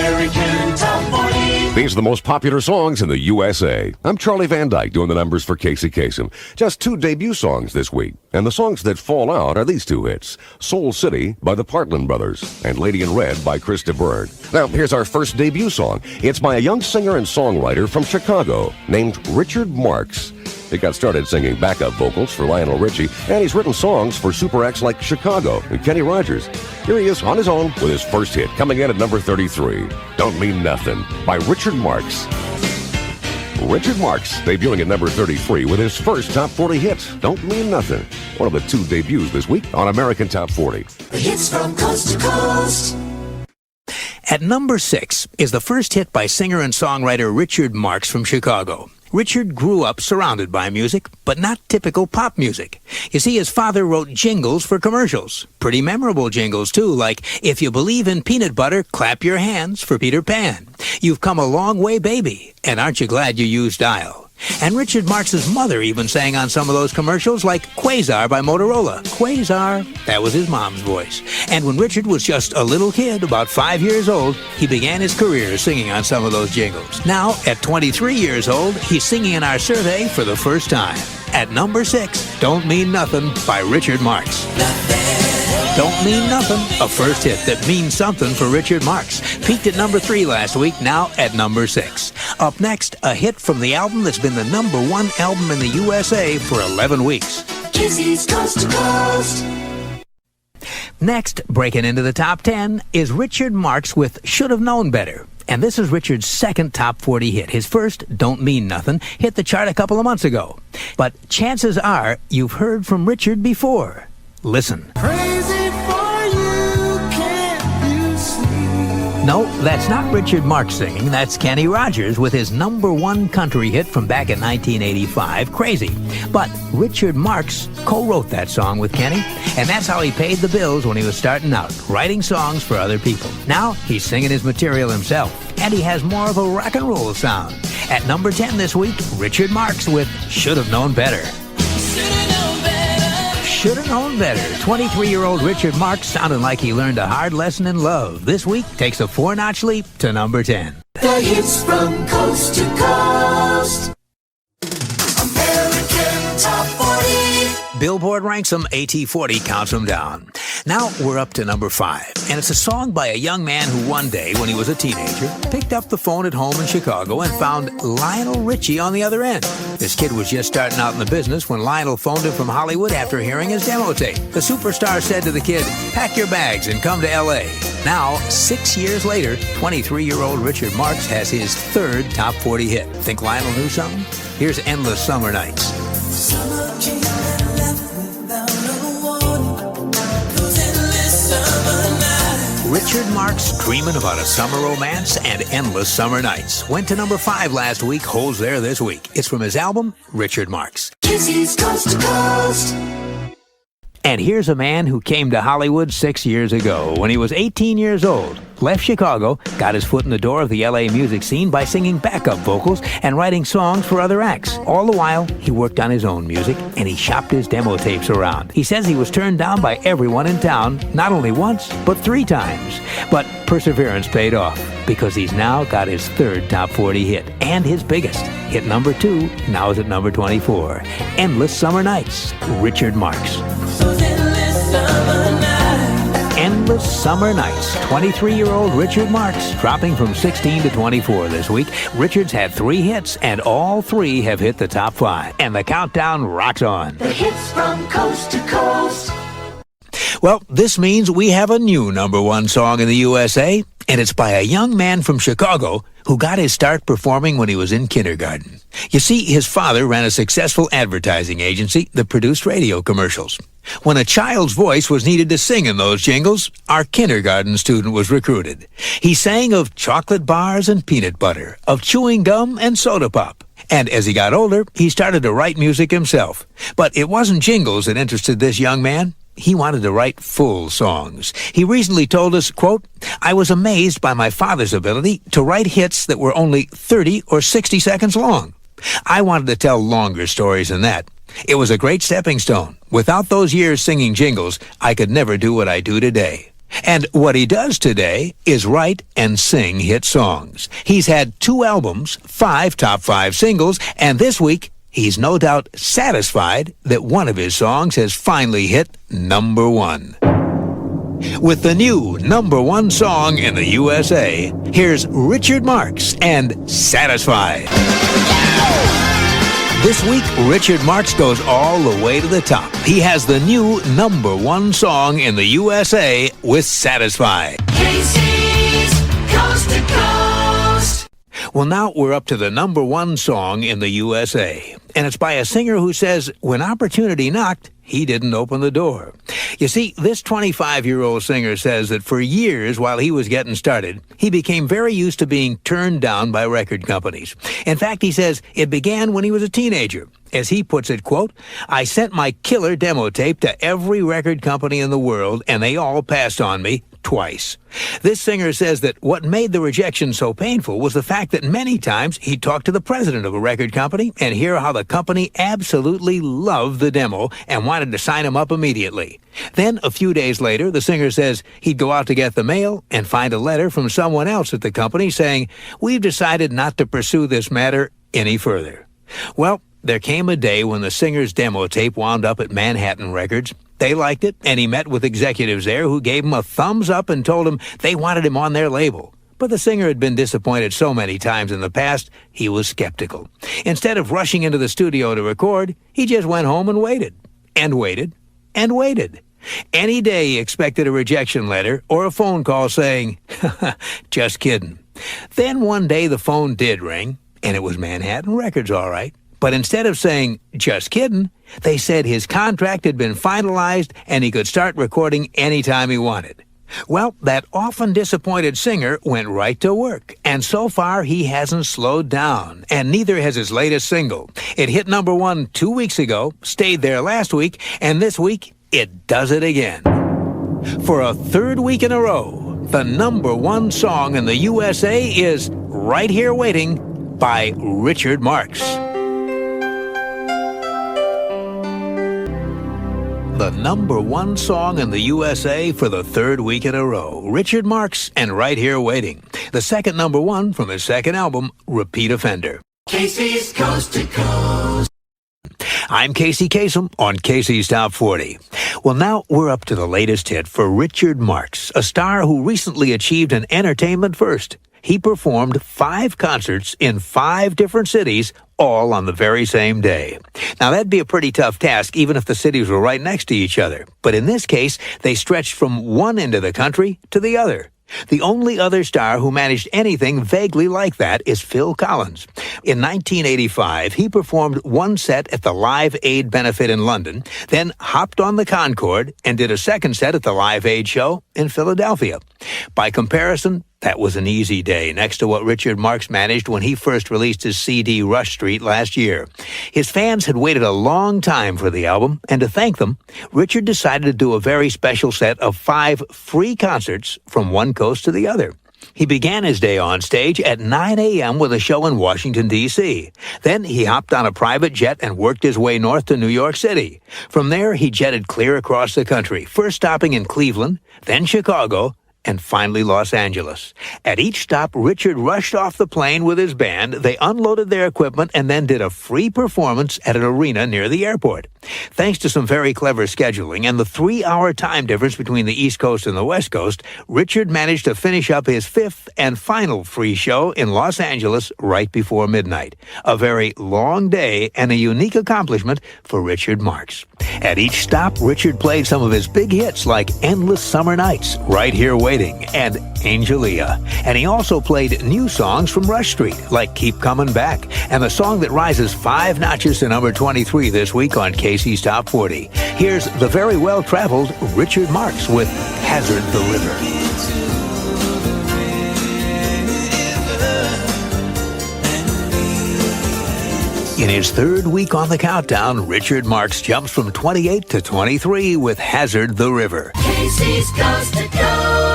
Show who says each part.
Speaker 1: American Top 40.
Speaker 2: These are the most popular songs in the USA. I'm Charlie Van Dyke doing the numbers for Casey Kasem. Just 2 debut songs this week. And the songs that fall out are these 2 hits. Soul City by the Partland Brothers and Lady in Red by Chris DeBerg. Now, here's our first debut song. It's by a young singer and songwriter from Chicago named Richard Marx. He got started singing backup vocals for Lionel Richie, and he's written songs for super acts like Chicago and Kenny Rogers. Here he is on his own with his first hit, coming in at number 33, Don't Mean Nothing, by Richard Marx. Richard Marx debuting at number 33 with his first Top 40 hit, Don't Mean Nothing. One of the 2 debuts this week on American Top 40.
Speaker 1: The hits from coast to coast.
Speaker 3: At number 6 is the first hit by singer and songwriter Richard Marx from Chicago. Richard grew up surrounded by music, but not typical pop music. You see, his father wrote jingles for commercials. Pretty memorable jingles, too, like, "If you believe in peanut butter, clap your hands" for Peter Pan. "You've come a long way, baby," and "Aren't you glad you used Dial?" And Richard Marx's mother even sang on some of those commercials, like Quasar by Motorola. Quasar, that was his mom's voice. And when Richard was just a little kid, about 5 years old, he began his career singing on some of those jingles. Now, at 23 years old, he's singing in our survey for the first time. At number 6, Don't Mean Nothing by Richard Marx. Don't Mean Nothing, a first hit that means something for Richard Marx. Peaked at number 3 last week, now at number 6. Up next, a hit from the album that's been the number 1 album in the USA for 11 weeks.
Speaker 1: Casey's Coast to Coast.
Speaker 3: Next, breaking into the top 10, is Richard Marx with Should Have Known Better. And this is Richard's second Top 40 hit. His first, Don't Mean Nothing, hit the chart a couple of months ago. But chances are you've heard from Richard before. Listen.
Speaker 1: Crazy for you, can't you see?
Speaker 3: No, that's not Richard Marx singing. That's Kenny Rogers with his number 1 country hit from back in 1985, Crazy. But Richard Marx co-wrote that song with Kenny, and that's how he paid the bills when he was starting out, writing songs for other people. Now, he's singing his material himself, and he has more of a rock and roll sound. At number 10 this week, Richard Marx with Should Have Known Better. Should have known better. 23-year-old Richard Marx sounding like he learned a hard lesson in love. This week takes a 4-notch leap to number 10.
Speaker 1: The hits from coast to coast. American Top 40.
Speaker 3: Billboard ranks them, AT40 counts them down. Now we're up to number 5, and it's a song by a young man who one day, when he was a teenager, picked up the phone at home in Chicago and found Lionel Richie on the other end. This kid was just starting out in the business when Lionel phoned him from Hollywood after hearing his demo tape. The superstar said to the kid, "Pack your bags and come to L.A." Now, 6 years later, 23-year-old Richard Marx has his third Top 40 hit. Think Lionel knew something? Here's Endless Summer Nights.
Speaker 1: Summer came and left without a warning. Those endless summer nights.
Speaker 3: Richard Marx dreaming about a summer romance and Endless Summer Nights. Went to number 5 last week, holds there this week. It's from his album, Richard Marx.
Speaker 1: Casey's Coast to Coast.
Speaker 3: And here's a man who came to Hollywood 6 years ago when he was 18 years old. Left Chicago, got his foot in the door of the LA music scene by singing backup vocals and writing songs for other acts. All the while, he worked on his own music and he shopped his demo tapes around. He says he was turned down by everyone in town, not only once, but 3 times. But perseverance paid off because he's now got his third Top 40 hit and his biggest. Hit number 2, now is at number 24. Endless Summer Nights, Richard Marx. Endless Summer Nights. 23-year-old Richard Marx dropping from 16 to 24 this week. Richard's had 3 hits, and all 3 have hit the top 5. And the countdown rocks on.
Speaker 1: The hits from coast to coast.
Speaker 3: Well, this means we have a new number 1 song in the USA, and it's by a young man from Chicago who got his start performing when he was in kindergarten. You see, his father ran a successful advertising agency that produced radio commercials. When a child's voice was needed to sing in those jingles, our kindergarten student was recruited. He sang of chocolate bars and peanut butter, of chewing gum and soda pop. And as he got older, he started to write music himself. But it wasn't jingles that interested this young man. He wanted to write full songs. He recently told us, quote, "I was amazed by my father's ability to write hits that were only 30 or 60 seconds long. I wanted to tell longer stories than that. It was a great stepping stone. Without those years singing jingles, I could never do what I do today." And what he does today is write and sing hit songs. He's had 2 albums, 5 top 5 singles, and this week, he's no doubt satisfied that one of his songs has finally hit number 1. With the new number 1 song in the USA, here's Richard Marx and Satisfied. This week, Richard Marx goes all the way to the top. He has the new number 1 song in the USA with Satisfied.
Speaker 1: Casey's Coast to Coast.
Speaker 3: Well, now we're up to the number 1 song in the USA. And it's by a singer who says when opportunity knocked, he didn't open the door. You see, this 25-year-old singer says that for years while he was getting started, he became very used to being turned down by record companies. In fact, he says it began when he was a teenager. As he puts it, quote, "I sent my killer demo tape to every record company in the world, and they all passed on me twice." This singer says that what made the rejection so painful was the fact that many times he'd talk to the president of a record company and hear how the company absolutely loved the demo and wanted to sign him up immediately. Then, a few days later, the singer says he'd go out to get the mail and find a letter from someone else at the company saying, "We've decided not to pursue this matter any further." Well, there came a day when the singer's demo tape wound up at Manhattan Records. They liked it, and he met with executives there who gave him a thumbs up and told him they wanted him on their label. But the singer had been disappointed so many times in the past, he was skeptical. Instead of rushing into the studio to record, he just went home and waited, and waited, and waited. Any day he expected a rejection letter or a phone call saying, "Just kidding." Then one day the phone did ring, and it was Manhattan Records, all right. But instead of saying, "Just kidding," they said his contract had been finalized and he could start recording anytime he wanted. Well, that often disappointed singer went right to work, and so far he hasn't slowed down, and neither has his latest single. It hit number 1 2 weeks ago, stayed there last week, and this week it does it again. For a 3rd week in a row, the number 1 song in the USA is Right Here Waiting by Richard Marx. The number 1 song in the USA for the 3rd week in a row. Richard Marx and Right Here Waiting. The second number 1 from his second album, Repeat Offender.
Speaker 1: Casey's Coast to Coast.
Speaker 3: I'm Casey Kasem on Casey's Top 40. Well, now we're up to the latest hit for Richard Marx, a star who recently achieved an entertainment first. He performed 5 concerts in 5 different cities, all on the very same day. Now, that'd be a pretty tough task, even if the cities were right next to each other. But in this case, they stretched from one end of the country to the other. The only other star who managed anything vaguely like that is Phil Collins. In 1985, he performed 1 set at the Live Aid benefit in London, then hopped on the Concorde and did a 2nd set at the Live Aid show in Philadelphia. By comparison, that was an easy day next to what Richard Marx managed when he first released his CD Rush Street last year. His fans had waited a long time for the album, and to thank them, Richard decided to do a very special set of 5 free concerts from one coast to the other. He began his day on stage at 9 a.m. with a show in Washington, D.C. Then he hopped on a private jet and worked his way north to New York City. From there, he jetted clear across the country, first stopping in Cleveland, then Chicago, and finally Los Angeles. At each stop, Richard rushed off the plane with his band. They unloaded their equipment and then did a free performance at an arena near the airport. Thanks to some very clever scheduling and the 3-hour time difference between the East Coast and the West Coast, Richard managed to finish up his 5th and final free show in Los Angeles right before midnight. A very long day and a unique accomplishment for Richard Marx. At each stop, Richard played some of his big hits like Endless Summer Nights, Right Here Waiting, and Angelia. And he also played new songs from Rush Street, like Keep Coming Back, and the song that rises 5 notches to number 23 this week on Casey's Top 40. Here's the very well-traveled Richard Marx with Hazard the River. In his 3rd week on the countdown, Richard Marx jumps from 28 to 23 with Hazard the River.
Speaker 1: Casey's Coast to Coast.